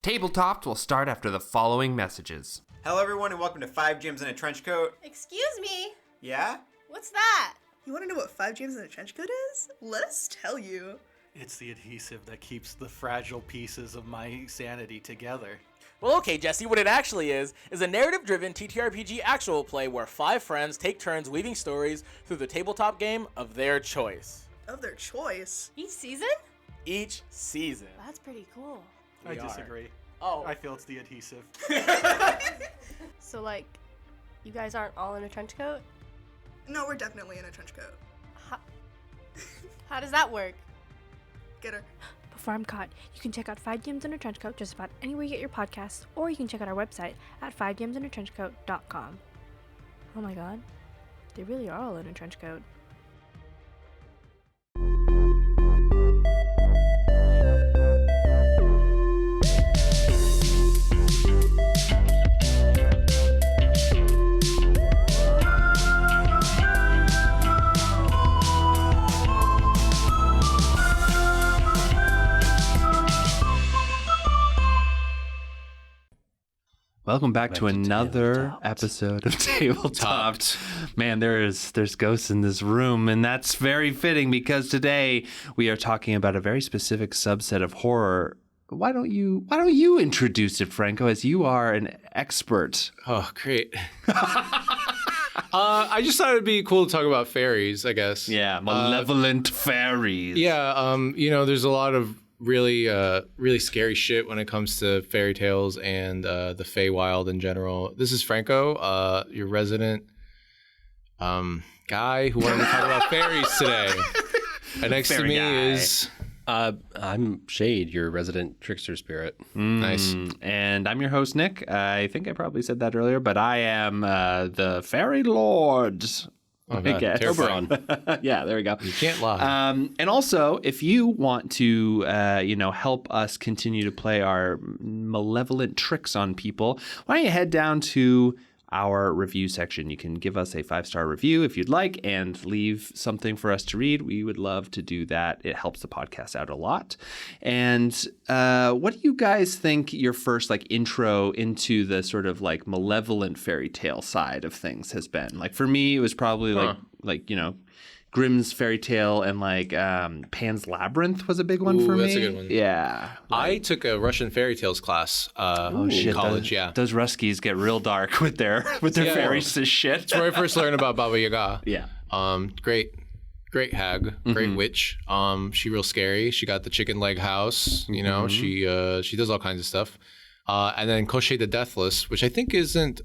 Tabletop will start after the following messages. Hello everyone and welcome to 5 Gems in a Trench Coat. Excuse me? Yeah? What's that? You want to know what 5 Gems in a Trench Coat is? Let us tell you. It's the adhesive that keeps the fragile pieces of my sanity together. Well, okay, Jesse, what it actually is a narrative-driven TTRPG actual play where 5 friends take turns weaving stories through the tabletop game of their choice. Of their choice? Each season? Each season. That's pretty cool. I disagree. Oh. I feel it's the adhesive. So, like, you guys aren't all in a trench coat? No, we're definitely in a trench coat. How does that work? Get her. Before I'm caught, you can check out 5 Games in a Trench Coat just about anywhere you get your podcasts, or you can check out our website at 5gamesintrenchcoat.com. Oh my god, they really are all in a trench coat. Welcome back to another episode of Tabletopped. Man, there's ghosts in this room, and that's very fitting because today we are talking about a very specific subset of horror. Why don't you introduce it, Franco, as you are an expert? Oh, great. I just thought it'd be cool to talk about fairies, I guess. Yeah, malevolent fairies. Yeah, there's a lot of really scary shit when it comes to fairy tales and the Feywild in general. This is Franco, your resident guy who wanted to talk about fairies today. And next to me is... I'm Shade, your resident trickster spirit. Nice. And I'm your host, Nick. I think I probably said that earlier, but I am the Fairy Lord. Oh, God. Terrifying. Yeah, there we go. You can't lie. And also, if you want to, help us continue to play our malevolent tricks on people, why don't you head down to our review section. You can give us a 5-star review if you'd like and leave something for us to read. We would love to do that. It helps the podcast out a lot. And what do you guys think your first intro into the sort of malevolent fairy tale side of things has been? For me, it was probably Grimm's fairy tale and Pan's Labyrinth was a big one for me. That's a good one. Yeah. I took a Russian fairy tales class in college. Those Ruskies get real dark with their fairies and shit. That's where I first learned about Baba Yaga. Yeah. Great hag, great witch. She real scary. She got the chicken leg house. You know, she does all kinds of stuff. And then Koschei the Deathless, which I think isn't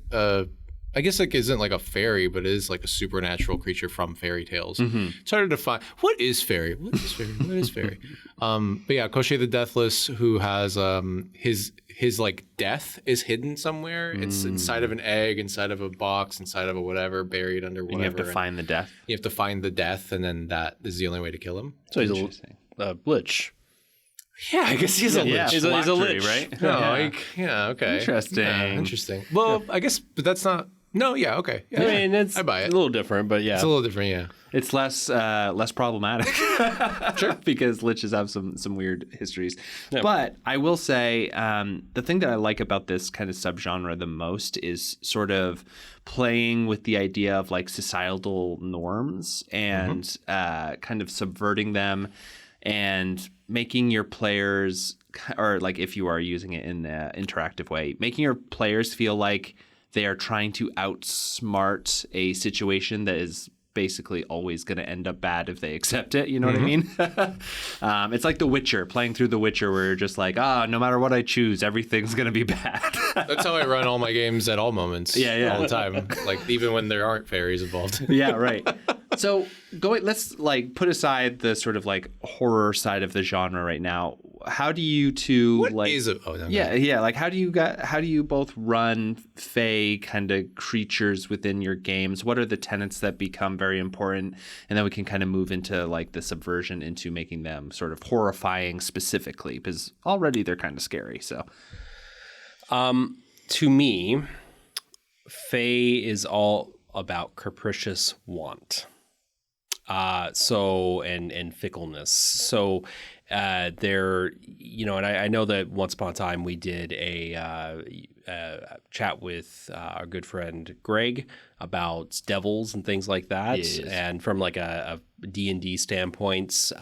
isn't like a fairy, but it is like a supernatural creature from fairy tales. It's harder to find. What is fairy? What is fairy? What is fairy? But yeah, Koschei the Deathless, who has his death is hidden somewhere. It's inside of an egg, inside of a box, inside of a whatever, buried under whatever. And you have to find the death. You have to find the death, and then that is the only way to kill him. So he's a lich. Yeah, I guess he's a lich. Yeah, he's a lich, right? No, okay. Interesting. Yeah, interesting. Well, I guess, but that's not. No, yeah, okay. Yeah, I mean, it's I buy it. a little different, but yeah. It's a little different, yeah. It's less problematic. Sure. Because liches have some weird histories. Yeah. But I will say the thing that I like about this kind of subgenre the most is sort of playing with the idea of societal norms and kind of subverting them and making your players, or if you are using it in an interactive way, making your players feel like they are trying to outsmart a situation that is basically always going to end up bad if they accept it. You know what I mean? It's like The Witcher, playing through The Witcher, where you're just no matter what I choose, everything's going to be bad. That's how I run all my games at all moments. Yeah. All the time. Even when there aren't fairies involved. Yeah, right. So let's put aside the sort of horror side of the genre right now. How do you two what is it? Oh, no, yeah. How do you both run fae kind of creatures within your games? What are the tenets that become very important, and then we can kind of move into the subversion into making them sort of horrifying specifically, because already they're kind of scary. So, to me, fae is all about capricious want. and fickleness. So there, and I know that once upon a time we did a chat with our good friend Greg about devils and things like that. Yes. And from like a D&D standpoint,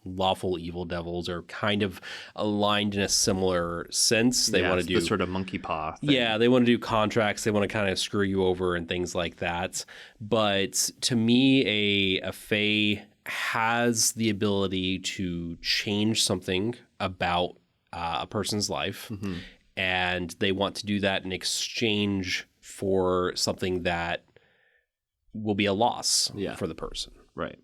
lawful evil devils are kind of aligned in a similar sense. They want to do the sort of monkey paw thing. Yeah, they want to do contracts. They want to kind of screw you over and things like that. But to me, a fae has the ability to change something about a person's life, and they want to do that in exchange for something that will be a loss for the person. Right.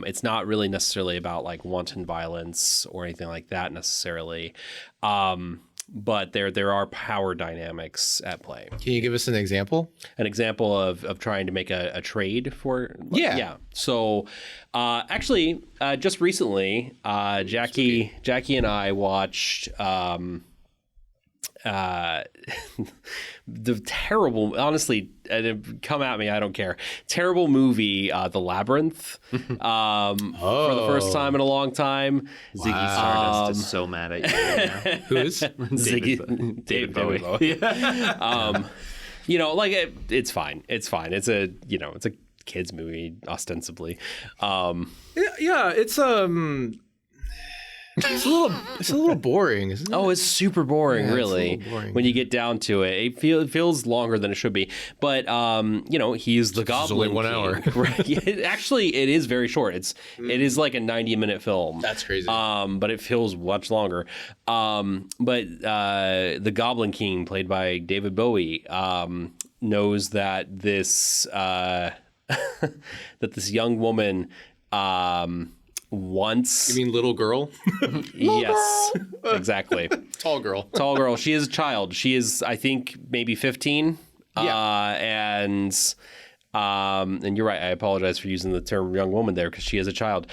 It's not really necessarily about like wanton violence or anything like that necessarily. But there are power dynamics at play. Can you give us an example? An example of trying to make a trade for... Yeah. So actually, just recently, Jackie and I watched... the terrible, honestly, come at me, I don't care. Terrible movie, The Labyrinth, for the first time in a long time. Ziggy Stardust is so mad at you right now. Who is? David Bowie. It's fine. It's fine. It's a kids movie ostensibly. It's a little boring, isn't it? Oh, it's super boring, really. It's a little boring, when you get down to it, it feels longer than it should be. But he's the Goblin only 1 King. hour. Right? Actually, it is very short. It is like a 90-minute film. That's crazy. But it feels much longer. But the Goblin King, played by David Bowie, knows that this young woman. Once. You mean little girl? Yes, exactly. Tall girl. Tall girl. She is a child. She is, I think, maybe 15. Yeah. And you're right. I apologize for using the term young woman there because she is a child.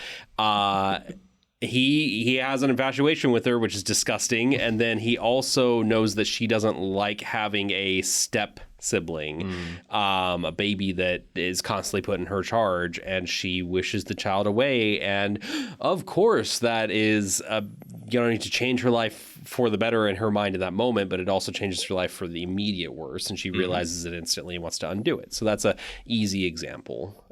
He has an infatuation with her, which is disgusting. And then he also knows that she doesn't like having a step sibling, a baby that is constantly put in her charge, and she wishes the child away. And of course, that is need to change her life for the better in her mind in that moment, but it also changes her life for the immediate worse, and she realizes it instantly and wants to undo it. So that's a easy example.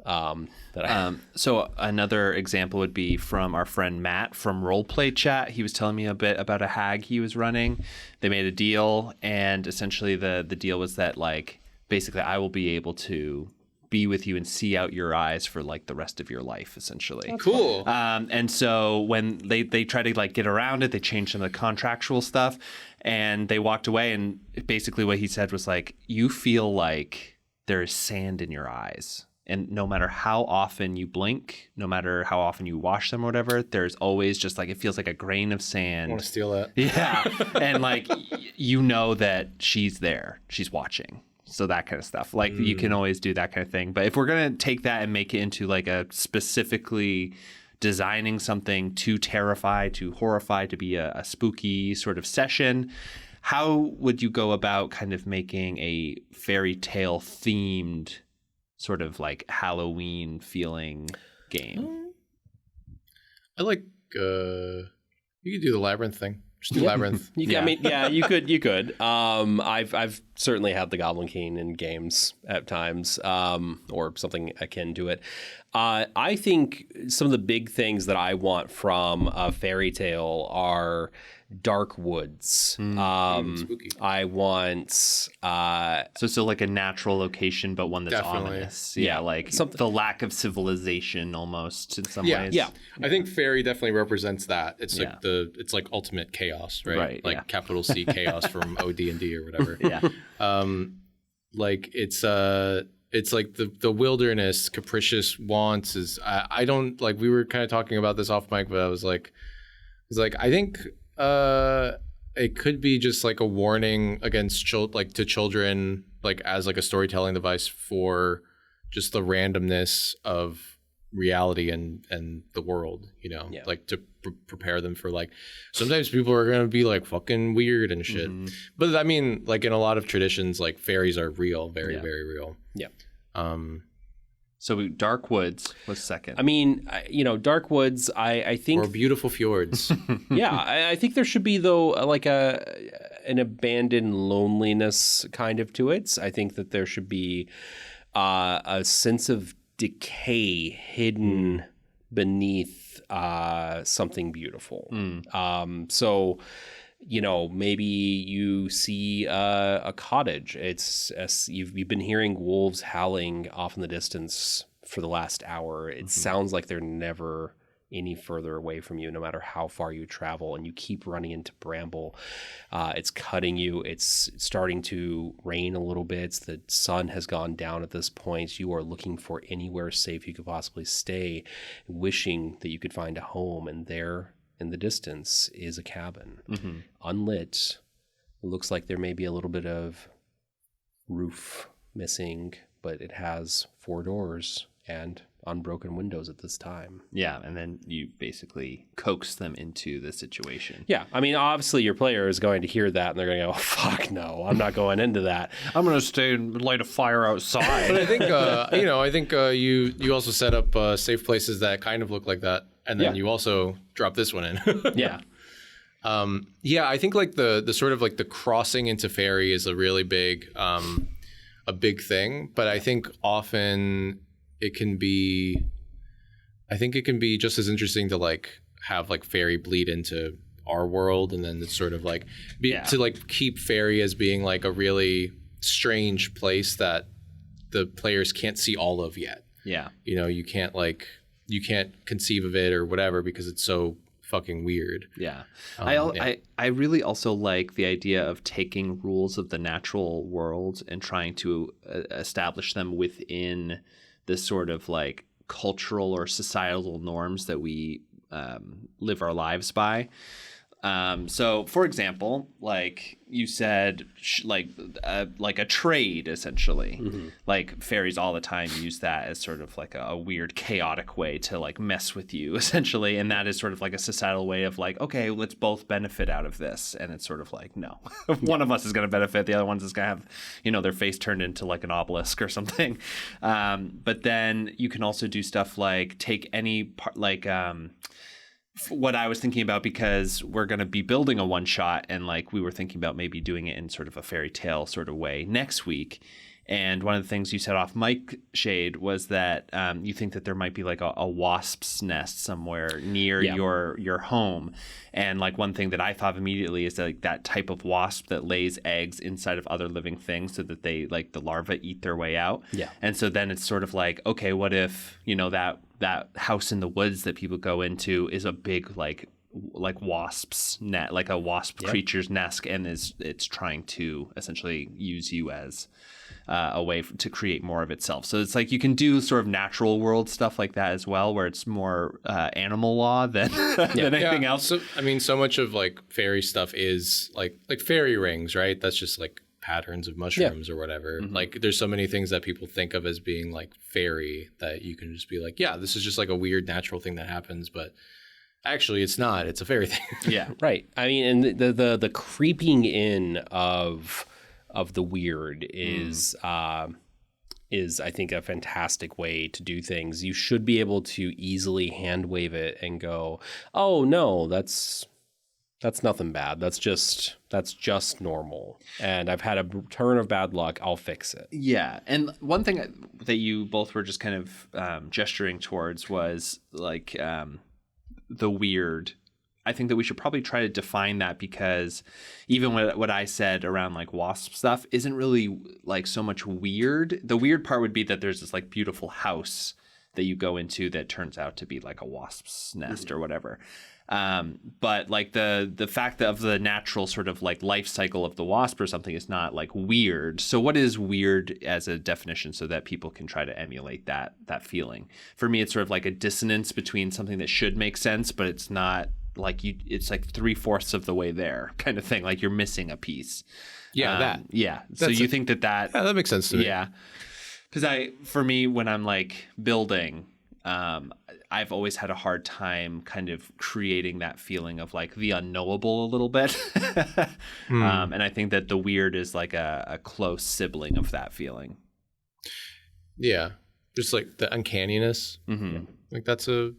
So another example would be from our friend Matt from Roleplay Chat. He was telling me a bit about a hag he was running. They made a deal, and essentially the deal was that, like, basically I will be able to be with you and see out your eyes for like the rest of your life, essentially. Cool. And so when they try to like get around it, they changed some of the contractual stuff, and they walked away, and basically what he said was like, you feel like there is sand in your eyes. And no matter how often you blink, no matter how often you wash them or whatever, there's always just like, it feels like a grain of sand. I want to steal that. Yeah. And like, you know that she's there, she's watching. So that kind of stuff. Like you can always do that kind of thing. But if we're going to take that and make it into like a specifically designing something to terrify, to horrify, to be a spooky sort of session, how would you go about kind of making a fairy tale themed sort of like Halloween feeling game? I like you could do the labyrinth thing. Just do labyrinth. I mean, yeah, you could. I've certainly had the Goblin King in games at times, or something akin to it. I think some of the big things that I want from a fairy tale are dark woods. Spooky. I want so still like a natural location, but one that's Definitely. ominous. Yeah, like the lack of civilization almost in some ways. Yeah. I think fairy definitely represents that. It's Yeah. like it's like ultimate chaos, right? Right, Like yeah. capital C chaos from OD&D or whatever. Yeah. Like it's like the wilderness, capricious wants is I don't like, we were kind of talking about this off mic, but I was like I think it could be just like a warning against to children, like as like a storytelling device for just the randomness of reality and the world, like to prepare them for like, sometimes people are going to be like fucking weird and shit. But I mean, like in a lot of traditions, like fairies are real, very, very real. Yeah. So Dark Woods was second. I mean, Dark Woods, I think... Or beautiful fjords. Yeah, I think there should be, though, like an abandoned loneliness kind of to it. I think that there should be a sense of decay hidden beneath something beautiful. So... maybe you see a cottage. You've been hearing wolves howling off in the distance for the last hour. It sounds like they're never any further away from you, no matter how far you travel, and you keep running into bramble. It's cutting you. It's starting to rain a little bit. The sun has gone down at this point. You are looking for anywhere safe you could possibly stay, wishing that you could find a home, and there in the distance is a cabin, unlit. It looks like there may be a little bit of roof missing, but it has 4 doors and unbroken windows at this time. Yeah, and then you basically coax them into the situation. Yeah, I mean, obviously your player is going to hear that and they're going to go, oh, fuck no, I'm not going into that. I'm going to stay and light a fire outside. But I think, you also set up safe places that kind of look like that. And then you also drop this one in. Yeah. I think like the sort of like the crossing into fairy is a really big thing. But I think often it can be just as interesting to like have like fairy bleed into our world, and then it's sort of like to like keep fairy as being like a really strange place that the players can't see all of yet. Yeah. You can't conceive of it or whatever because it's so fucking weird. Yeah. I really also like the idea of taking rules of the natural world and trying to establish them within the sort of like cultural or societal norms that we live our lives by. So, for example, like you said, like a trade, essentially. Like fairies all the time use that as sort of like a weird, chaotic way to like mess with you, essentially. And that is sort of like a societal way of like, okay, let's both benefit out of this. And it's sort of like, no, one of us is going to benefit, the other one's is going to have, their face turned into like an obelisk or something. But then you can also do stuff like take any part, like what I was thinking about, because we're going to be building a one shot, and like we were thinking about maybe doing it in sort of a fairy tale sort of way next week. And one of the things you said off mic, Shade, was that you think that there might be like a wasp's nest somewhere near your home. And like one thing that I thought immediately is like that type of wasp that lays eggs inside of other living things so that they like the larvae eat their way out. Yeah. And so then it's sort of like, okay, what if, that house in the woods that people go into is a big like wasp's net, like a wasp creature's nest, and it's trying to essentially use you as a way to create more of itself. So it's like you can do sort of natural world stuff like that as well, where it's more animal law than anything else. So, I mean, so much of like fairy stuff is like fairy rings, right? That's just like patterns of mushrooms or whatever. Like there's so many things that people think of as being like fairy that you can just be like, yeah, this is just like a weird natural thing that happens, but actually it's not. It's a fairy thing. Yeah, right. I mean, and the creeping in of the weird is I think a fantastic way to do things. You should be able to easily hand wave it and go, oh no, that's nothing bad. That's just normal. And I've had a turn of bad luck. I'll fix it. Yeah. And one thing that you both were just kind of gesturing towards was like the weird. I think that we should probably try to define that, because even what I said around like wasp stuff isn't really like so much weird. The weird part would be that there's this like beautiful house that you go into that turns out to be like a wasp's nest or whatever. But like the fact of the natural sort of like life cycle of the wasp or something is not like weird. So what is weird as a definition so that people can try to emulate that feeling? For me, it's sort of like a dissonance between something that should make sense, but it's not like it's like 3/4 of the way there kind of thing. Like you're missing a piece. Yeah. So you think that yeah, that makes sense to me. Yeah. Because for me, when I'm like building, I've always had a hard time kind of creating that feeling of like the unknowable a little bit. And I think that the weird is like a close sibling of that feeling. Yeah. just like the uncanniness. Mm-hmm. Like that's a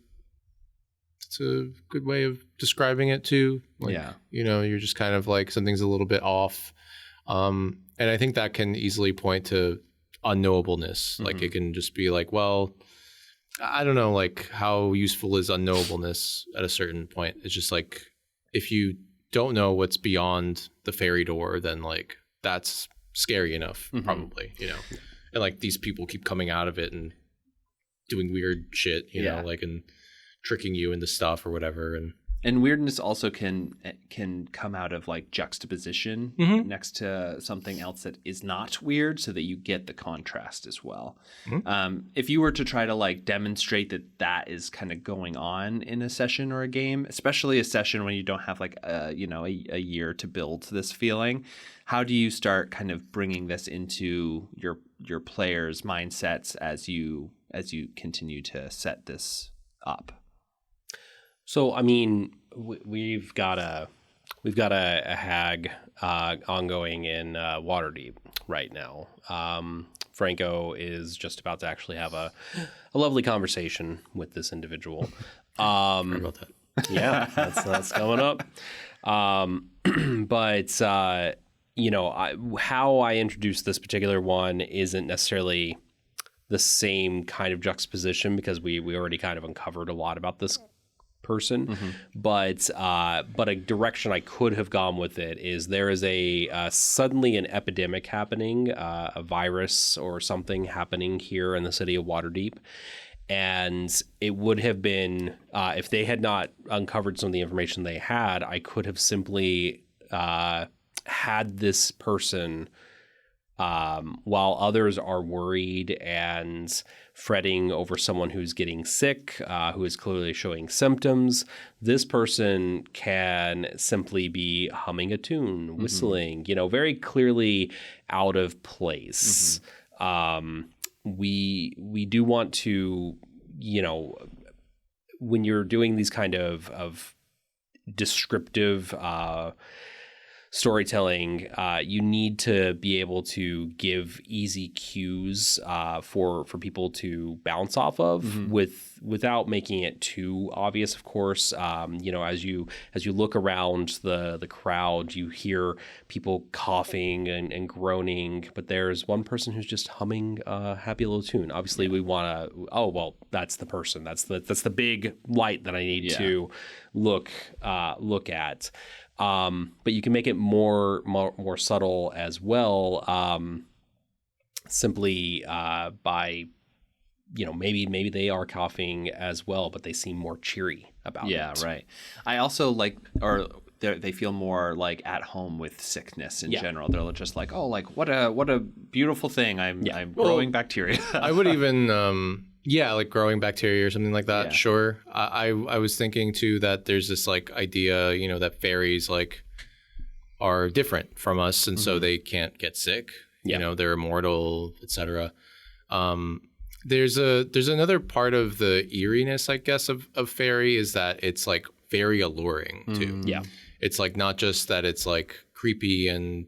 good way of describing it too. Like, you're just kind of like something's a little bit off. And I think that can easily point to unknowableness. Mm-hmm. Like it can just be like, well, I don't know, like how useful is unknowableness at a certain point? It's just like, if you don't know what's beyond the fairy door, then like that's scary enough, probably, and like these people keep coming out of it and doing weird shit, you know, like, and tricking you into stuff or whatever. And weirdness also can come out of like juxtaposition next to something else that is not weird, so that you get the contrast as well. If you were to try to like demonstrate that is kind of going on in a session or a game, especially a session when you don't have like a year to build this feeling, how do you start kind of bringing this into your players' mindsets as you continue to set this up? So, I mean, we've got a hag ongoing in Waterdeep right now. Franco is just about to actually have a lovely conversation with this individual. Sorry about that. Yeah, that's coming up. But how I introduced this particular one isn't necessarily the same kind of juxtaposition, because we already kind of uncovered a lot about this person, but a direction I could have gone with it is there is suddenly an epidemic happening, a virus or something happening here in the city of Waterdeep, and it would have been if they had not uncovered some of the information they had, I could have simply had this person, while others are worried and fretting over someone who's getting sick, who is clearly showing symptoms, this person can simply be humming a tune, whistling, very clearly out of place. We do want to, when you're doing these kind of descriptive storytelling, you need to be able to give easy cues for people to bounce off of without making it too obvious. Of course, as you look around the crowd, you hear people coughing and groaning, but there's one person who's just humming a happy little tune. Obviously, we want to. Oh well, that's the person. That's the big light that I need to look at. But you can make it more subtle as well, simply by, maybe they are coughing as well, but they seem more cheery about it. Yeah, right. I also they feel more like at home with sickness in general. They're just like, oh, like what a beautiful thing. I'm growing bacteria. I would even like growing bacteria or something like that. Yeah. Sure. I was thinking too that there's this like idea, that fairies like are different from us, and so they can't get sick. They're immortal, etc. There's another part of the eeriness, I guess, of fairy is that it's like very alluring too. Yeah. It's like not just that it's like creepy and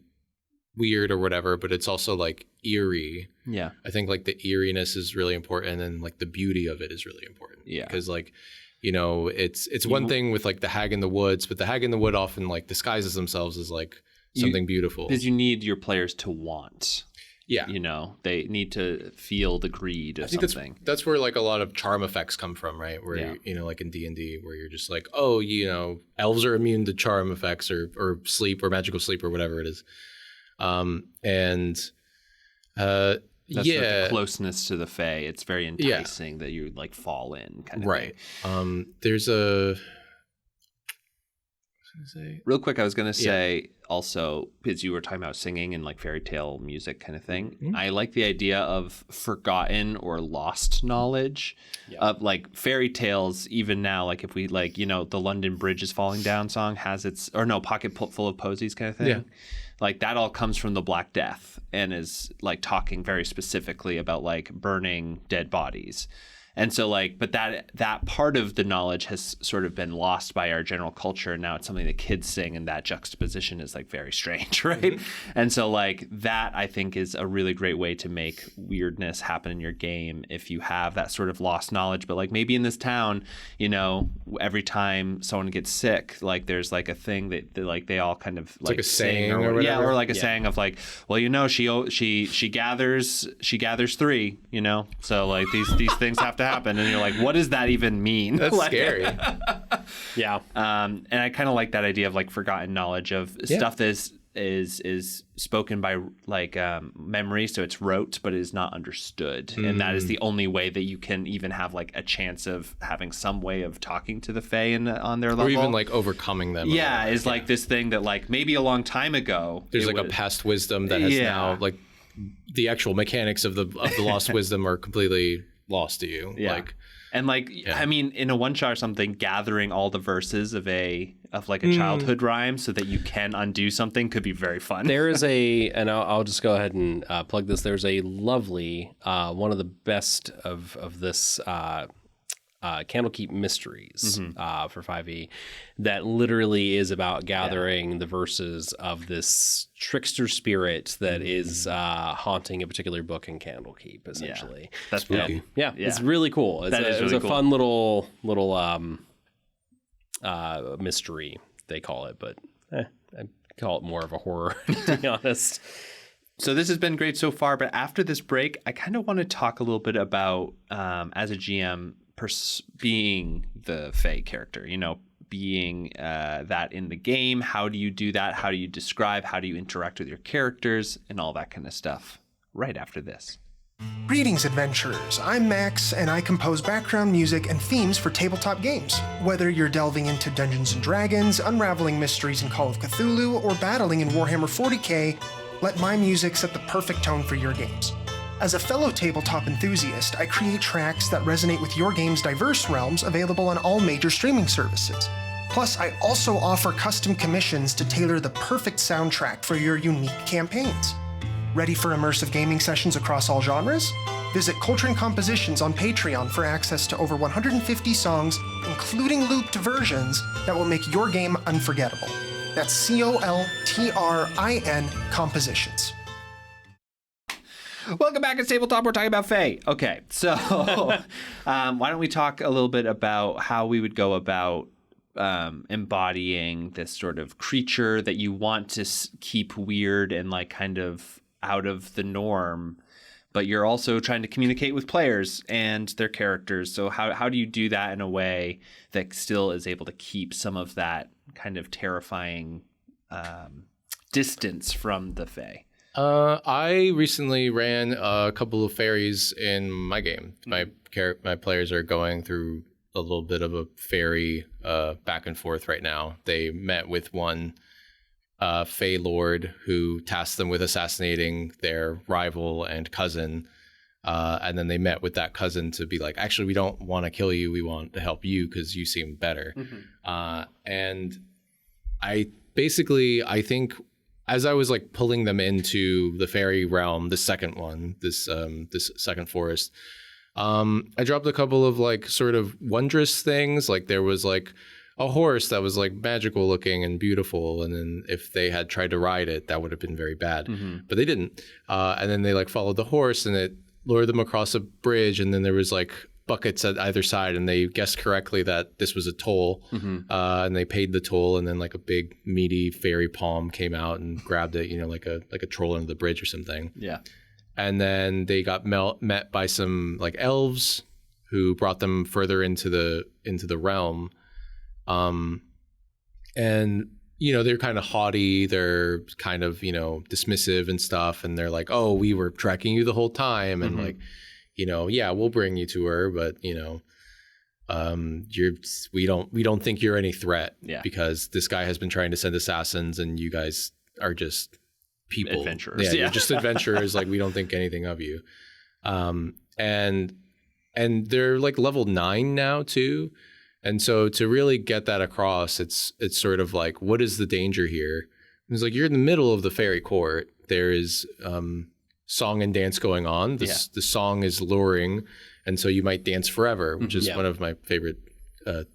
weird or whatever, but it's also like eerie. Yeah. I think like the eeriness is really important, and like the beauty of it is really important. Yeah. Because like, it's one thing with like the hag in the woods, but the hag in the wood often like disguises themselves as like something beautiful. Because you need your players to want. Yeah. They need to feel the greed of something. That's where like a lot of charm effects come from, right? Where, like in D&D, where you're just like, oh, elves are immune to charm effects or sleep or magical sleep or whatever it is. That's like the closeness to the Fae. It's very enticing that you like fall in kind of thing. There's a real quick, I was gonna say also, because you were talking about singing and like fairy tale music kind of thing, I like the idea of forgotten or lost knowledge of like fairy tales. Even now, like if we like, the London Bridge is falling down song has its, or no, Pocket Full of Posies kind of thing. Like that all comes from the Black Death and is like talking very specifically about like burning dead bodies. And so like, but that part of the knowledge has sort of been lost by our general culture. And now it's something that kids sing, and that juxtaposition is like very strange, right? Mm-hmm. And so like that, I think, is a really great way to make weirdness happen in your game if you have that sort of lost knowledge. But like maybe in this town, you know, every time someone gets sick, like there's like a thing that like they all kind of like a saying or whatever. Yeah, or like a saying of like, well, you know, she gathers 3, you know, so like these things have to happen, and you're like, what does that even mean? That's like, scary. Yeah. And I kind of like that idea of like forgotten knowledge of stuff that is spoken by like memory, so it's rote, but it is not understood, and that is the only way that you can even have like a chance of having some way of talking to the Fae on their level, or even like overcoming them. Yeah, is like this thing that like maybe a long time ago there's like a past wisdom that has now like the actual mechanics of the lost wisdom are completely lost to you. I mean, in a one shot or something, gathering all the verses of a childhood rhyme so that you can undo something could be very fun. There is and I'll just go ahead and plug this. There's a lovely one of the best of this Candlekeep Mysteries for 5e that literally is about gathering the verses of this trickster spirit that is haunting a particular book in Candlekeep, essentially. Yeah. That's spooky. Yeah, it's really cool. It's a fun little mystery, they call it, but I call it more of a horror, to be honest. So this has been great so far, but after this break, I kind of want to talk a little bit about, as a GM, being the Fae character, you know, being that in the game. How do you do that? How do you describe? How do you interact with your characters and all that kind of stuff? Right after this. Greetings, adventurers. I'm Max, and I compose background music and themes for tabletop games. Whether you're delving into Dungeons & Dragons, unraveling mysteries in Call of Cthulhu, or battling in Warhammer 40k, let my music set the perfect tone for your games. As a fellow tabletop enthusiast, I create tracks that resonate with your game's diverse realms, available on all major streaming services. Plus, I also offer custom commissions to tailor the perfect soundtrack for your unique campaigns. Ready for immersive gaming sessions across all genres? Visit Coltrane Compositions on Patreon for access to over 150 songs, including looped versions, that will make your game unforgettable. That's COLTRIN Compositions. Welcome back to Tabletop. We're talking about Fae. Okay, so why don't we talk a little bit about how we would go about embodying this sort of creature that you want to keep weird and like kind of out of the norm, but you're also trying to communicate with players and their characters. So how do you do that in a way that still is able to keep some of that kind of terrifying distance from the Fae? I recently ran a couple of fairies in my game. My players are going through a little bit of a fairy back and forth right now. They met with one Fae Lord who tasked them with assassinating their rival and cousin. And then they met with that cousin to be like, actually, we don't want to kill you. We want to help you because you seem better. And I think as I was like pulling them into the fairy realm, the second one, this second forest, I dropped a couple of like sort of wondrous things. Like there was like a horse that was like magical looking and beautiful, and then if they had tried to ride it, that would have been very bad. But they didn't. And then they like followed the horse, and it lured them across a bridge, and then there was like buckets at either side, and they guessed correctly that this was a toll, and they paid the toll, and then like a big meaty fairy palm came out and grabbed it, you know, like a troll under the bridge or something. Yeah. And then they got met by some like elves who brought them further into the realm, and you know, they're kind of haughty, they're kind of, you know, dismissive and stuff, and they're like, oh, we were tracking you the whole time, and like, you know, yeah, we'll bring you to her, but you know, we don't think you're any threat, because this guy has been trying to send assassins, and you guys are just people, adventurers. You're just adventurers. Like, we don't think anything of you. And they're like level 9 now too, and so to really get that across, it's sort of like, what is the danger here? It's like, you're in the middle of the fairy court. There is song and dance going on. The song is luring, and so you might dance forever, which is one of my favorite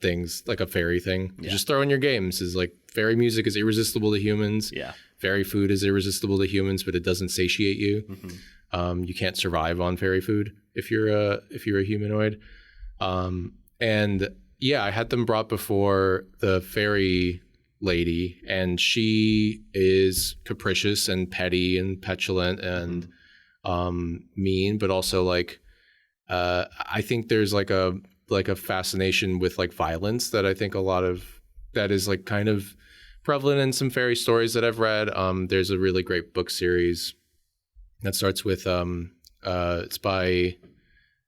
things, like a fairy thing. You just throw in your games is like fairy music is irresistible to humans. Yeah. Fairy food is irresistible to humans, but it doesn't satiate you. You can't survive on fairy food if you're a humanoid. And yeah, I had them brought before the fairy lady, and she is capricious and petty and petulant and mean, but also like I think there's like a fascination with like violence that I think a lot of that is like kind of prevalent in some fairy stories that I've read. There's a really great book series that starts with it's by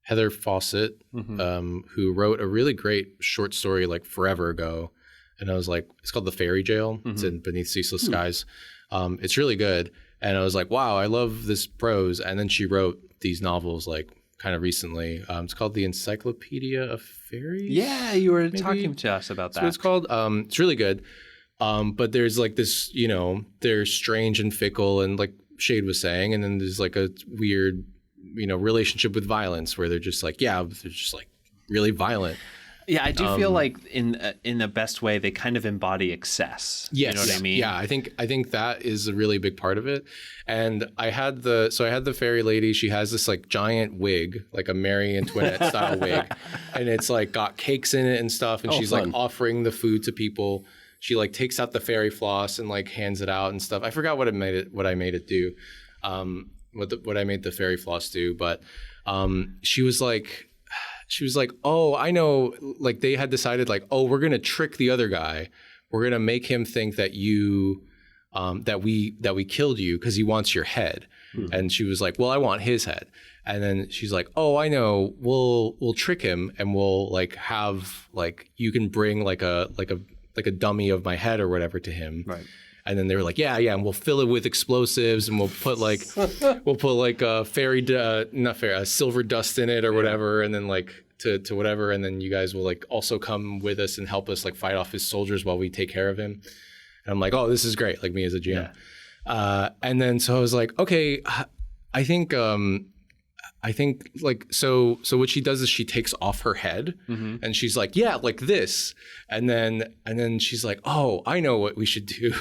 Heather Fawcett, who wrote a really great short story like forever ago. And I was like, it's called The Fairy Jail. It's in Beneath Ceaseless Skies. It's really good. And I was like, wow, I love this prose. And then she wrote these novels like kind of recently. It's called The Encyclopedia of Fairies. Yeah, you were talking to us about that. That's what it's called. It's really good. But there's like this, you know, they're strange and fickle and like Shade was saying. And then there's like a weird, you know, relationship with violence where they're just like, they're just like really violent. Yeah, I do feel like in the best way they kind of embody excess. Yes. You know what I mean? Yeah, I think that is a really big part of it. And I had the fairy lady. She has this like giant wig, like a Marie Antoinette style wig, and it's like got cakes in it and stuff. And she's fun. like offering the food to people. She like takes out the fairy floss and like hands it out and stuff. I forgot what I made it do. What I made the fairy floss do, but she was like, oh, I know, like they had decided like, oh, we're going to trick the other guy. We're going to make him think that you, that we killed you because he wants your head. And she was like, well, I want his head. And then she's like, oh, I know, we'll trick him and we'll like have like, you can bring like a dummy of my head or whatever to him. Right. And then they were like, yeah, and we'll fill it with explosives, and we'll put like silver dust in it or whatever, and then like to whatever, and then you guys will like also come with us and help us like fight off his soldiers while we take care of him. And I'm like, oh, this is great, like me as a GM. Yeah. And then so I was like, okay, I think like so what she does is she takes off her head and she's like, yeah, like this, and then she's like, oh, I know what we should do.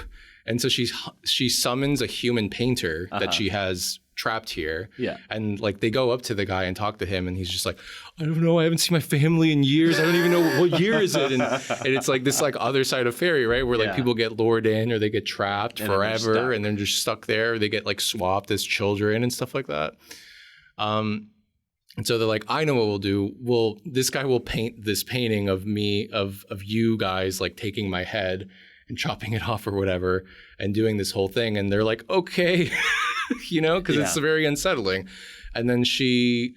And so she summons a human painter that she has trapped here. Yeah. And like they go up to the guy and talk to him, and he's just like, I don't know, I haven't seen my family in years. I don't even know what year is it. And it's like this like other side of fairy, right? Where like people get lured in or they get trapped forever and then just stuck there. Or they get like swapped as children and stuff like that. And so they're like, I know what we'll do. This guy will paint this painting of me, of you guys like taking my head and chopping it off or whatever and doing this whole thing. And they're like, okay, you know, because it's very unsettling. And then she's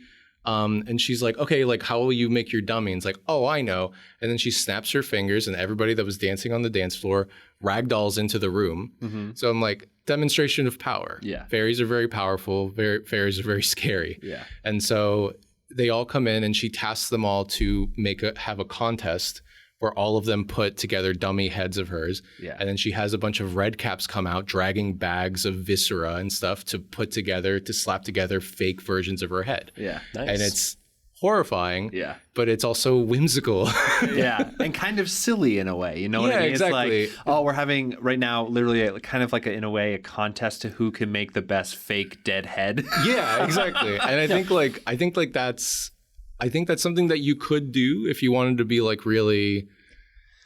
like, okay, like how will you make your dummy? And it's like, oh, I know. And then she snaps her fingers and everybody that was dancing on the dance floor ragdolls into the room. So I'm like, demonstration of power. Yeah. Fairies are very powerful. Fairies are very scary. Yeah. And so they all come in and she tasks them all to have a contest where all of them put together dummy heads of hers. Yeah. And then she has a bunch of red caps come out dragging bags of viscera and stuff to slap together fake versions of her head. Yeah. Nice. And it's horrifying. Yeah. But it's also whimsical. Yeah. And kind of silly in a way. You know what I mean? Exactly. It's like, oh, we're having right now literally kind of like in a way a contest to who can make the best fake dead head. Yeah, exactly. And I think that's something that you could do if you wanted to be like really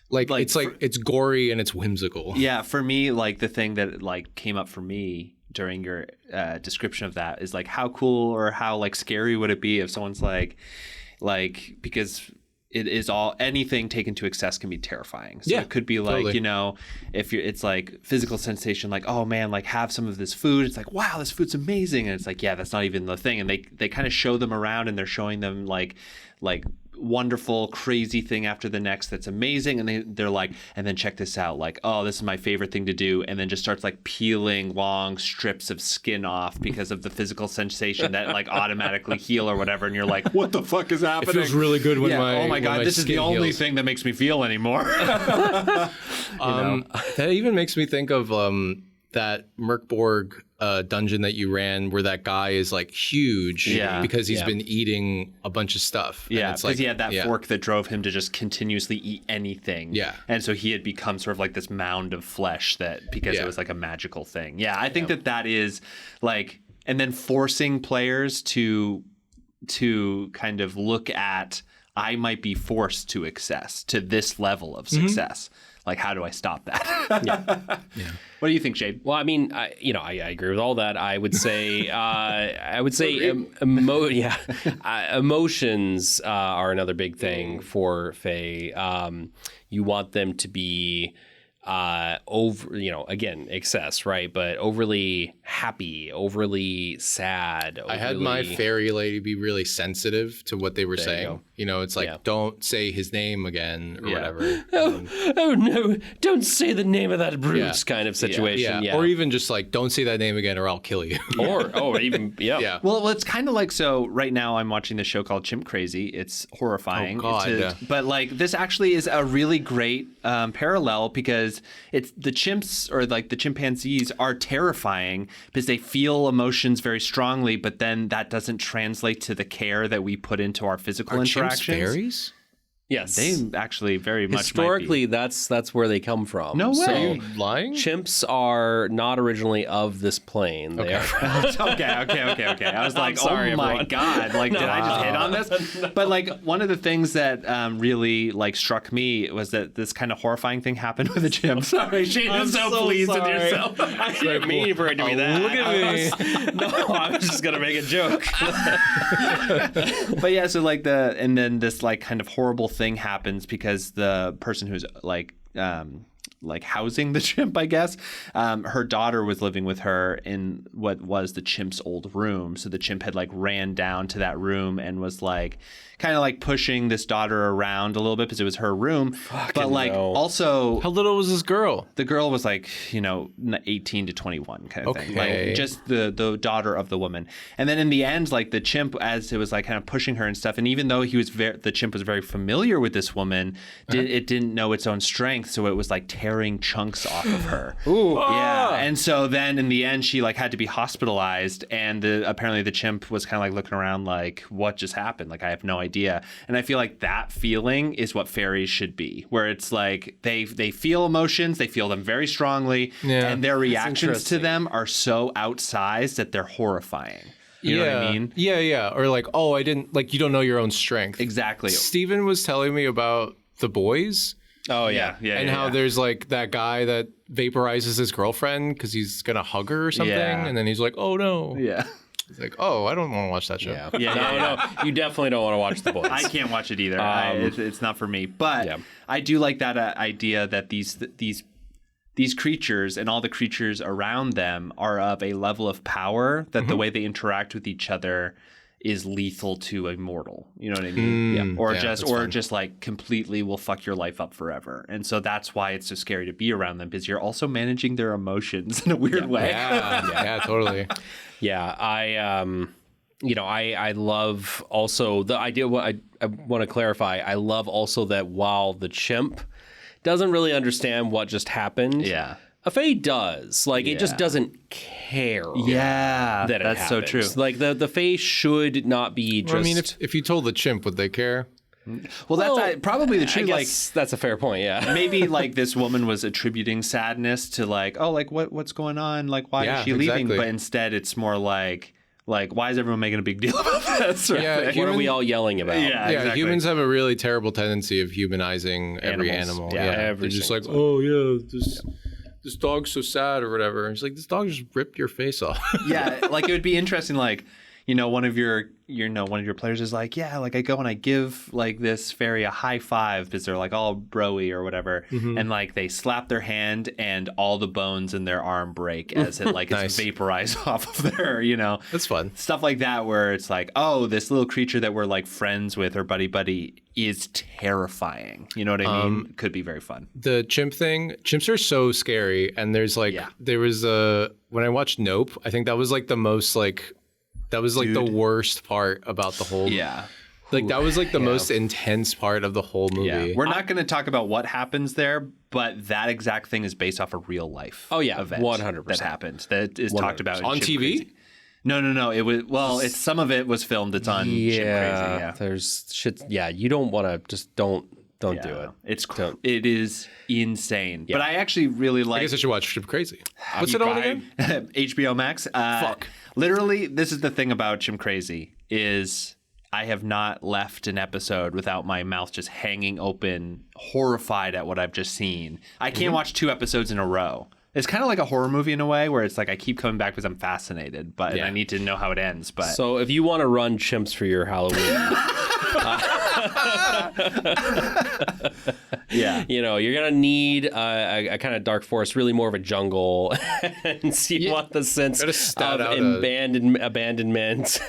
like it's gory and it's whimsical. Yeah, for me, like the thing that like came up for me during your description of that is like how cool or how like scary would it be if someone's like because it is anything taken to excess can be terrifying. So it could be like, totally. You know, it's like physical sensation, like, oh man, like have some of this food. It's like, wow, this food's amazing. And it's like, yeah, that's not even the thing. And they kind of show them around and they're showing them like wonderful, crazy thing after the next that's amazing. And they're like, and then check this out. Like, oh, this is my favorite thing to do. And then just starts like peeling long strips of skin off because of the physical sensation that like automatically heal or whatever. And you're like, what the fuck is happening? It feels really good when oh my God, this is the only thing that makes me feel anymore. That even makes me think of that Merkborg dungeon that you ran where that guy is like huge because he's been eating a bunch of stuff. Yeah, because like, he had that fork that drove him to just continuously eat anything. Yeah. And so he had become sort of like this mound of flesh because it was like a magical thing. Yeah, I think that is like, and then forcing players to kind of look at, I might be forced to this level of success. Like, how do I stop that? What do you think, Jade? Well, I mean, I agree with all that. I would say, emotions are another big thing for Fae. You want them to be again, excess, right? But overly happy, overly sad. I had my fairy lady be really sensitive to what they were saying. You know, it's like, don't say his name again or whatever. Oh no, don't say the name of that brute kind of situation. Yeah. Or even just like, don't say that name again or I'll kill you. or even, Well, it's kind of like, so right now I'm watching this show called Chimp Crazy. It's horrifying. Oh, God. But like, this actually is a really great parallel because it's the chimps or like the chimpanzees are terrifying because they feel emotions very strongly, but then that doesn't translate to the care that we put into our physical interactions. Chimps fairies? Yes, they actually very much historically that's where they come from. No way. So, are you lying? Chimps are not originally of this plane. They are. Okay. I was like, sorry, oh my everyone. God, like, did I just hit on this? But like, one of the things that really like struck me was that this kind of horrifying thing happened with the chimp. Sorry, Shane is so pleased with yourself. I didn't mean for it to be that. Look at me. I was just gonna make a joke. But yeah, so like and then this like kind of horrible thing happens because the person who's like housing the chimp, I guess, her daughter was living with her in what was the chimp's old room. So the chimp had like ran down to that room and was like kind of like pushing this daughter around a little bit because it was her room. But like also, how little was this girl? The girl was like, 18 to 21 kind of thing. Like just the daughter of the woman. And then in the end, like the chimp, as it was like kind of pushing her and stuff, and even though the chimp was very familiar with this woman, it didn't know its own strength, so it was like tearing chunks off of her. Ooh. Yeah. And so then in the end, she like had to be hospitalized, and apparently the chimp was kind of like looking around like, what just happened? Like, I have no idea. And I feel like that feeling is what fairies should be, where it's like they feel emotions, they feel them very strongly, and their reactions to them are so outsized that they're horrifying. You know what I mean? Yeah. Or like, I didn't, like, you don't know your own strength. Exactly. Steven was telling me about The Boys. Oh, yeah. And how there's like that guy that vaporizes his girlfriend because he's going to hug her or something. Yeah. And then he's like, oh, no. Yeah. It's like, I don't want to watch that show. No, you definitely don't want to watch The Boys. I can't watch it either. It's not for me. But I do like that idea that these creatures and all the creatures around them are of a level of power that the way they interact with each other is lethal to a mortal. You know what I mean? Or just like completely will fuck your life up forever. And so that's why it's so scary to be around them, because you're also managing their emotions in a weird way. Yeah, totally. Yeah, I love also the idea. What I want to clarify, I love also that while the chimp doesn't really understand what just happened, a Fae does. Like, it just doesn't care. Yeah, that that's so true. Like, the Fae should not be just... Well, I mean, if you told the chimp, would they care? Well, that's probably the truth. I guess that's a fair point, yeah. Maybe, like, this woman was attributing sadness to, like, what's going on? Like, why is she leaving? But instead, it's more like, why is everyone making a big deal about this? What are we all yelling about? Yeah, exactly. Humans have a really terrible tendency of humanizing every animal. They're just like, this dog's so sad or whatever. It's like, this dog just ripped your face off. Like, it would be interesting, like, one of your players is like, like I go and I give like this fairy a high five because they're like all broy or whatever, and like they slap their hand and all the bones in their arm break as it like it's vaporized off of their, That's fun. Stuff like that, where it's like, this little creature that we're like friends with or buddy is terrifying. You know what I mean? Could be very fun. The chimp thing, chimps are so scary, and there's like there was when I watched Nope, I think that was like the most like. That was like the worst part about the whole Like that was like the most intense part of the whole movie. We're not going to talk about what happens there, but that exact thing is based off a real life. Oh, yeah, event 100%. that happened. That is talked about in On Chimp TV? Crazy. No. It was it's some of it was filmed. It's on Chimp Crazy. Yeah, there's shit. Yeah, you don't want to just don't do it. It is insane. But I actually really like. I guess I should watch Chimp Crazy. What's it on again? HBO Max. Fuck. Literally, this is the thing about Chimp Crazy is I have not left an episode without my mouth just hanging open, horrified at what I've just seen. I can't watch 2 episodes in a row. It's kind of like a horror movie in a way where it's like I keep coming back because I'm fascinated, but I need to know how it ends. But so if you want to run chimps for your Halloween, you're gonna need a kind of dark forest, really more of a jungle, and so you want the sense of abandonment.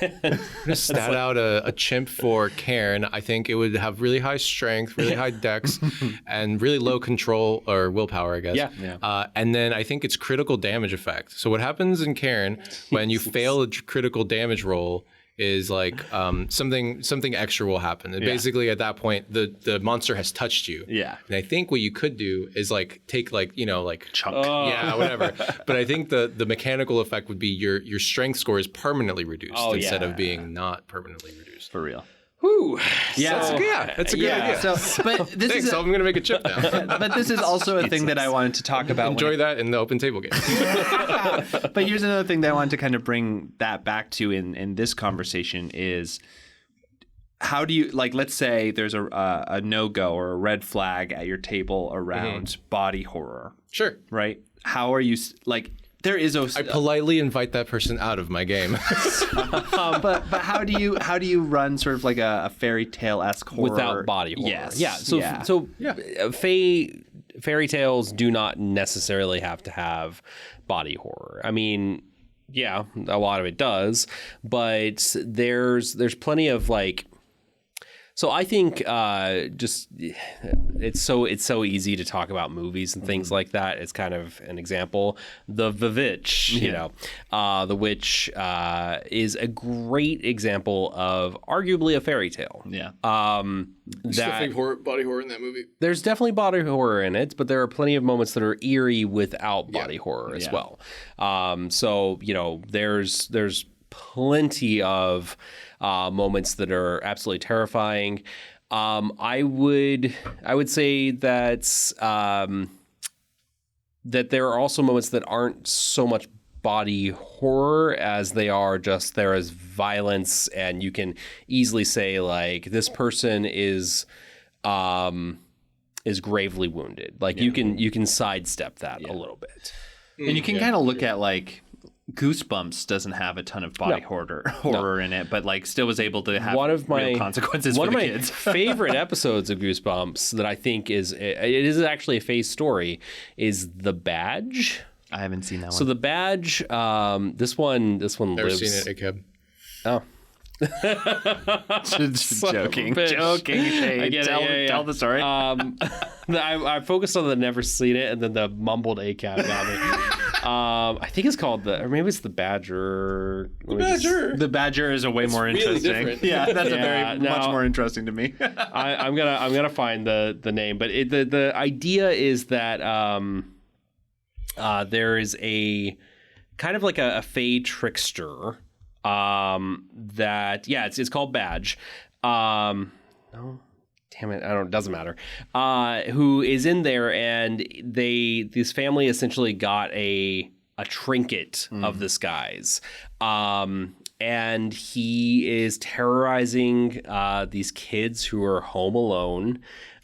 Just stat out a chimp for Cairn. I think it would have really high strength, really high dex, and really low control or willpower, I guess. Yeah. And then I think it's critical damage effect. So what happens in Cairn when you fail a critical damage roll is like something extra will happen. And basically at that point, the monster has touched you. Yeah. And I think what you could do is like take chunk. Yeah, whatever. But I think the mechanical effect would be your strength score is permanently reduced instead of being not permanently reduced. For real. Whew. Yeah. That's a good idea. So, but this Thanks, I'm going to make a chip now. But this is also a thing that I wanted to talk about. Enjoy that in the open table game. But here's another thing that I wanted to kind of bring that back to in this conversation is how do you, like, let's say there's a no-go or a red flag at your table around body horror. Sure. Right? How are you, like... There is I politely invite that person out of my game. but how do you run sort of like a fairy tale-esque horror without body horror? Yes. Yeah. So fairy tales do not necessarily have to have body horror. I mean, yeah, a lot of it does, but there's plenty of like. So I think just it's so easy to talk about movies and things like that. It's kind of an example. The Witch, The Witch is a great example of arguably a fairy tale. Yeah. There's definitely body horror in that movie. There's definitely body horror in it, but there are plenty of moments that are eerie without body horror as well. So there's plenty of moments that are absolutely terrifying. I would say that that there are also moments that aren't so much body horror as they are just there is violence, and you can easily say like this person is gravely wounded. Like you can sidestep that a little bit, and you can kind of look at like. Goosebumps doesn't have a ton of body horror in it, but like still was able to have real consequences for the kids. Favorite episodes of Goosebumps that I think it is actually a phase story is The Badge. I haven't seen that one. So The Badge, this one Never lives. seen it, Akeb. Oh. Joking. Hey, tell the story. I focused on the never seen it, and then the mumbled ACAB got me. I think it's called or maybe it's the Badger. The Badger is a way more interesting. Different. Yeah, that's much more interesting to me. I'm gonna find the name, but the idea is that there is a kind of like a fey trickster. It's called Badge. No, damn it, it doesn't matter. Who is in there, and this family essentially got a trinket of this guy's. And he is terrorizing these kids who are home alone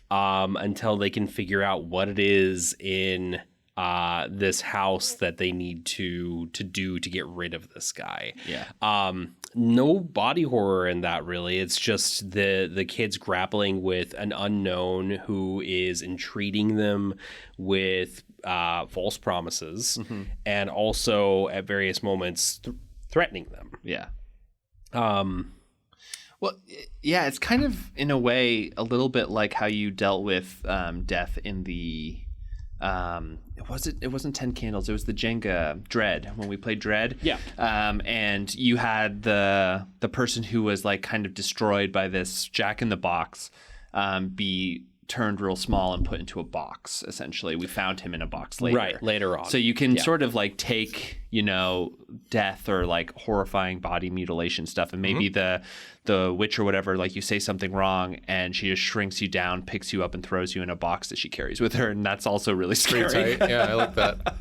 until they can figure out what it is in this house that they need to do to get rid of this guy. Yeah. No body horror in that really. It's just the kids grappling with an unknown who is entreating them with false promises and also at various moments threatening them. Yeah. Well, yeah, it's kind of in a way a little bit like how you dealt with death in the it wasn't 10 Candles, it was the Jenga Dread when we played Dread. Yeah. And you had the person who was like kind of destroyed by this Jack in the Box be turned real small and put into a box. Essentially, we found him in a box later on. So you can sort of like take, death or like horrifying body mutilation stuff, and maybe the witch or whatever, like you say something wrong and she just shrinks you down, picks you up and throws you in a box that she carries with her, and that's also really scary. Pretty tight. Yeah, I like that.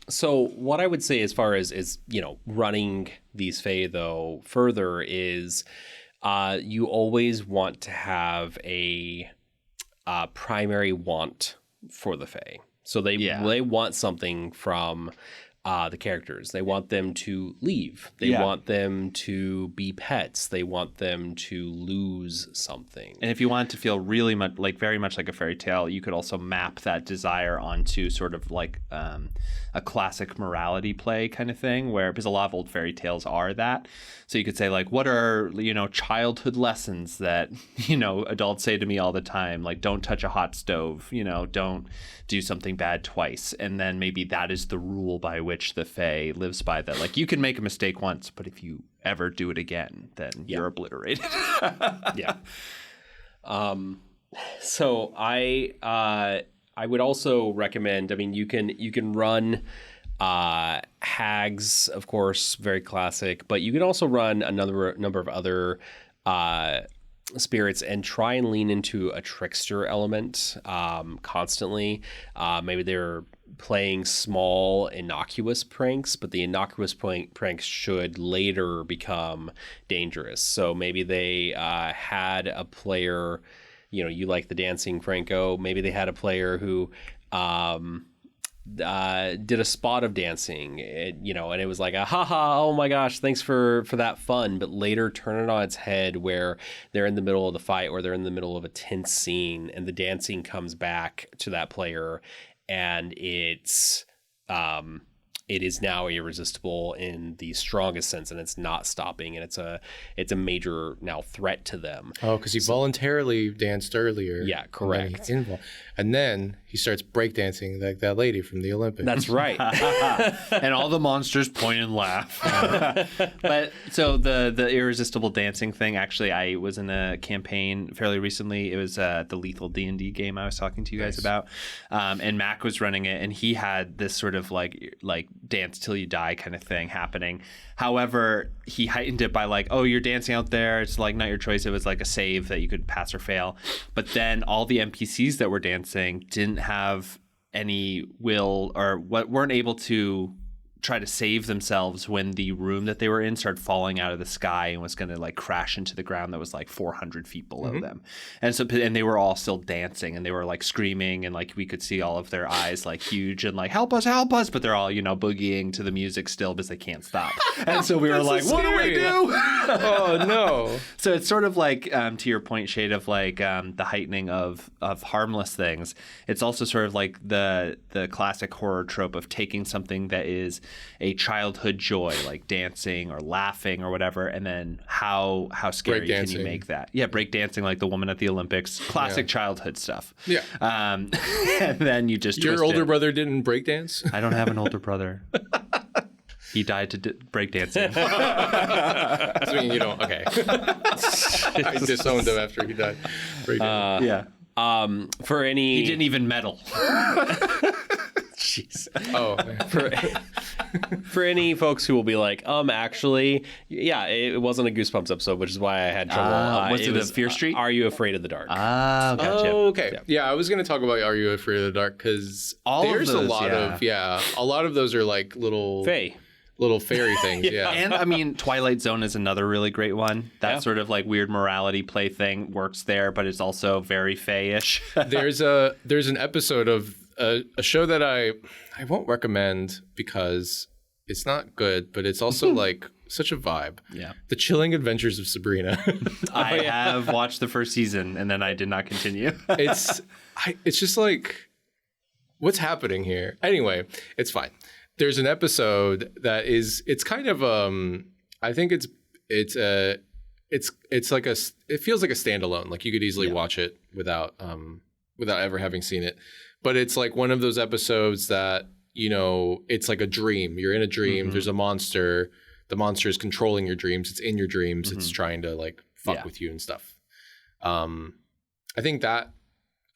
So what I would say as far as running these Fae though further is you always want to have a primary want for the Fae. So they want something from the characters. They want them to leave. They want them to be pets. They want them to lose something. And if you want it to feel really much very much like a fairy tale, you could also map that desire onto sort of like a classic morality play kind of thing, because a lot of old fairy tales are that. So you could say like, what are childhood lessons that adults say to me all the time, like don't touch a hot stove, don't do something bad twice, and then maybe that is the rule by which the Fae lives by. That like you can make a mistake once, but if you ever do it again, then you're obliterated. So I would also recommend. I mean, you can run hags, of course, very classic, but you can also run a number of other spirits and try and lean into a trickster element constantly. Maybe they're playing small innocuous pranks, but the innocuous pranks should later become dangerous. So maybe they had a player, you like the dancing Franco, maybe they had a player who did a spot of dancing, and it was like a haha, oh my gosh, thanks for that fun, but later turn it on its head where they're in the middle of the fight or they're in the middle of a tense scene and the dancing comes back to that player and it is now irresistible in the strongest sense, and it's not stopping, and it's a major now threat to them. Oh, because he voluntarily danced earlier. Yeah, correct. And then he starts breakdancing like that lady from the Olympics. That's right. And all the monsters point and laugh. But so the irresistible dancing thing, actually, I was in a campaign fairly recently. It was the Lethal D&D game I was talking to you guys about. And Mac was running it, and he had this sort of like dance till you die kind of thing happening. However, he heightened it by like, oh, you're dancing out there. It's like not your choice. It was like a save that you could pass or fail. But then all the NPCs that were dancing didn't have any will or weren't able to try to save themselves when the room that they were in started falling out of the sky and was going to like crash into the ground that was like 400 feet below them. And they were all still dancing, and they were like screaming, and like we could see all of their eyes like huge and like help us, but they're all boogieing to the music still because they can't stop. And so we were like, what do we do? Oh no. So it's sort of like to your point, Shade, of like the heightening of harmless things. It's also sort of like the classic horror trope of taking something that is a childhood joy, like dancing or laughing or whatever, and then how scary can you make that? Yeah, breakdancing, like the woman at the Olympics, classic childhood stuff. Yeah. And then you just your older brother didn't breakdance? I don't have an older brother. He died to breakdancing. I mean, okay. I disowned him after he died. Yeah. He didn't even medal. Jeez. Oh. For any folks who will be like, actually, yeah, it wasn't a Goosebumps episode, which is why I had trouble. Was it a Fear Street? Are You Afraid of the Dark? Gotcha. Oh, okay. Yeah, I was going to talk about Are You Afraid of the Dark, because there's a lot of those are like little fairy things. Yeah. And I mean, Twilight Zone is another really great one. That sort of like weird morality play thing works there, but it's also very Fae-ish. There's an episode of a show that I won't recommend because it's not good, but it's also like such a vibe. Yeah. The Chilling Adventures of Sabrina. I have watched the first season and then I did not continue. It's just like, what's happening here? Anyway, it's fine. There's an episode that it's kind of I think it feels like a standalone. Like you could easily watch it without ever having seen it. But it's like one of those episodes that, it's like a dream. You're in a dream. There's a monster. The monster is controlling your dreams. It's in your dreams. It's trying to like fuck with you and stuff. I think that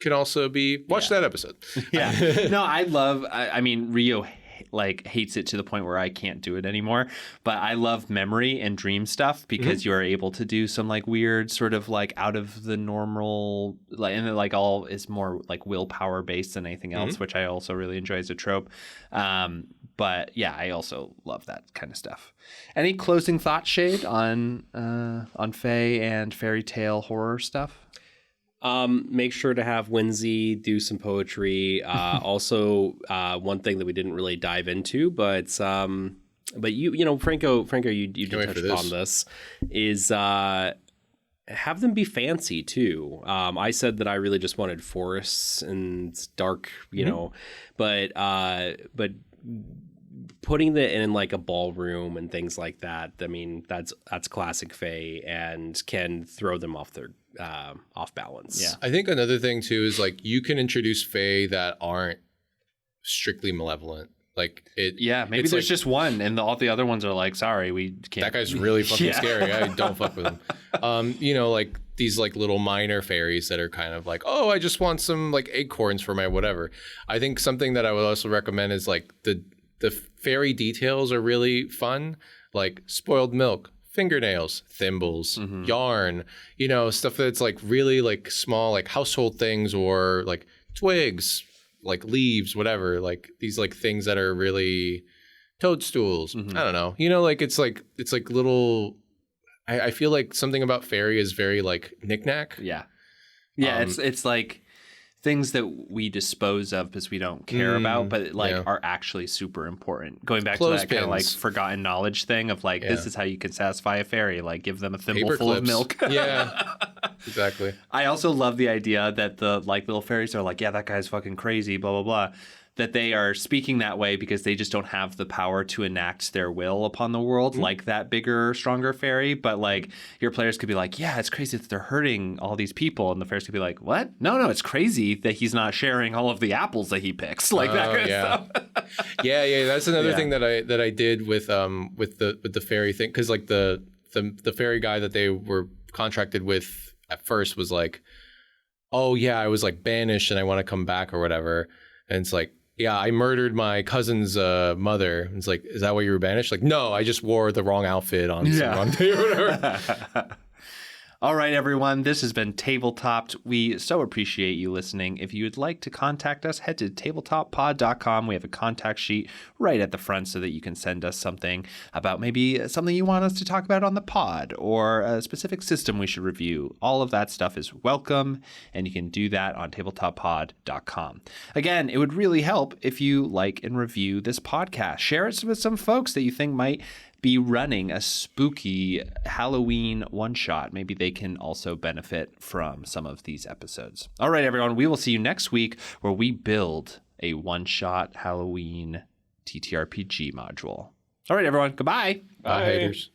can also be watch that episode. Yeah. No, I mean, Rio like hates it to the point where I can't do it anymore, but I love memory and dream stuff because you are able to do some like weird sort of like out of the normal, like, and like all is more like willpower based than anything else, which I also really enjoy as a trope. But yeah, I also love that kind of stuff. Any closing thoughts, Shade, on Fae and fairy tale horror stuff? Make sure to have Winsy do some poetry. Also, one thing that we didn't really dive into, but you know, Franco, you did touch upon this, is have them be fancy too. I said that I really just wanted forests and dark, you know, but putting it in like a ballroom and things like that, I mean, that's classic Fae and can throw them off their off balance. Yeah. I think another thing too is like you can introduce Fae that aren't strictly malevolent. Like maybe there's just one and all the other ones are like, sorry, we can't. That guy's really fucking scary. I don't fuck with him. You know, like these like little minor fairies that are kind of like, oh, I just want some like acorns for my whatever. I think something that I would also recommend is like the fairy details are really fun, like spoiled milk, fingernails, thimbles, yarn, you know, stuff that's like really like small, like household things or like twigs, like leaves, whatever, like these like things that are really toadstools. I don't know, you know, like it's like little, I feel like something about fairy is very like knickknack. Yeah. It's like things that we dispose of because we don't care about, but like are actually super important. Going back to that kind of like forgotten knowledge thing of like, this is how you can satisfy a fairy. Like give them a thimble full of milk. Yeah, exactly. I also love the idea that the like little fairies are like, yeah, that guy's fucking crazy, blah, blah, blah. That they are speaking that way because they just don't have the power to enact their will upon the world like that bigger, stronger fairy. But like your players could be like, yeah, it's crazy that they're hurting all these people. And the fairies could be like, what? No, it's crazy that he's not sharing all of the apples that he picks. Like that kind of stuff. Yeah. That's another thing that I did with the fairy thing. Cause like the fairy guy that they were contracted with at first was like, oh yeah, I was like banished and I want to come back or whatever. And it's like, yeah, I murdered my cousin's mother. It's like, is that why you were banished? Like, no, I just wore the wrong outfit on some wrong day or whatever. All right, everyone, this has been Tabletopped. We so appreciate you listening. If you would like to contact us, head to tabletopppod.com. We have a contact sheet right at the front so that you can send us something about maybe something you want us to talk about on the pod or a specific system we should review. All of that stuff is welcome, and you can do that on tabletopppod.com. Again, it would really help if you like and review this podcast. Share it with some folks that you think might be running a spooky Halloween one-shot. Maybe they can also benefit from some of these episodes. All right, everyone, we will see you next week where we build a one-shot Halloween TTRPG module. All right, everyone, goodbye. Bye, haters.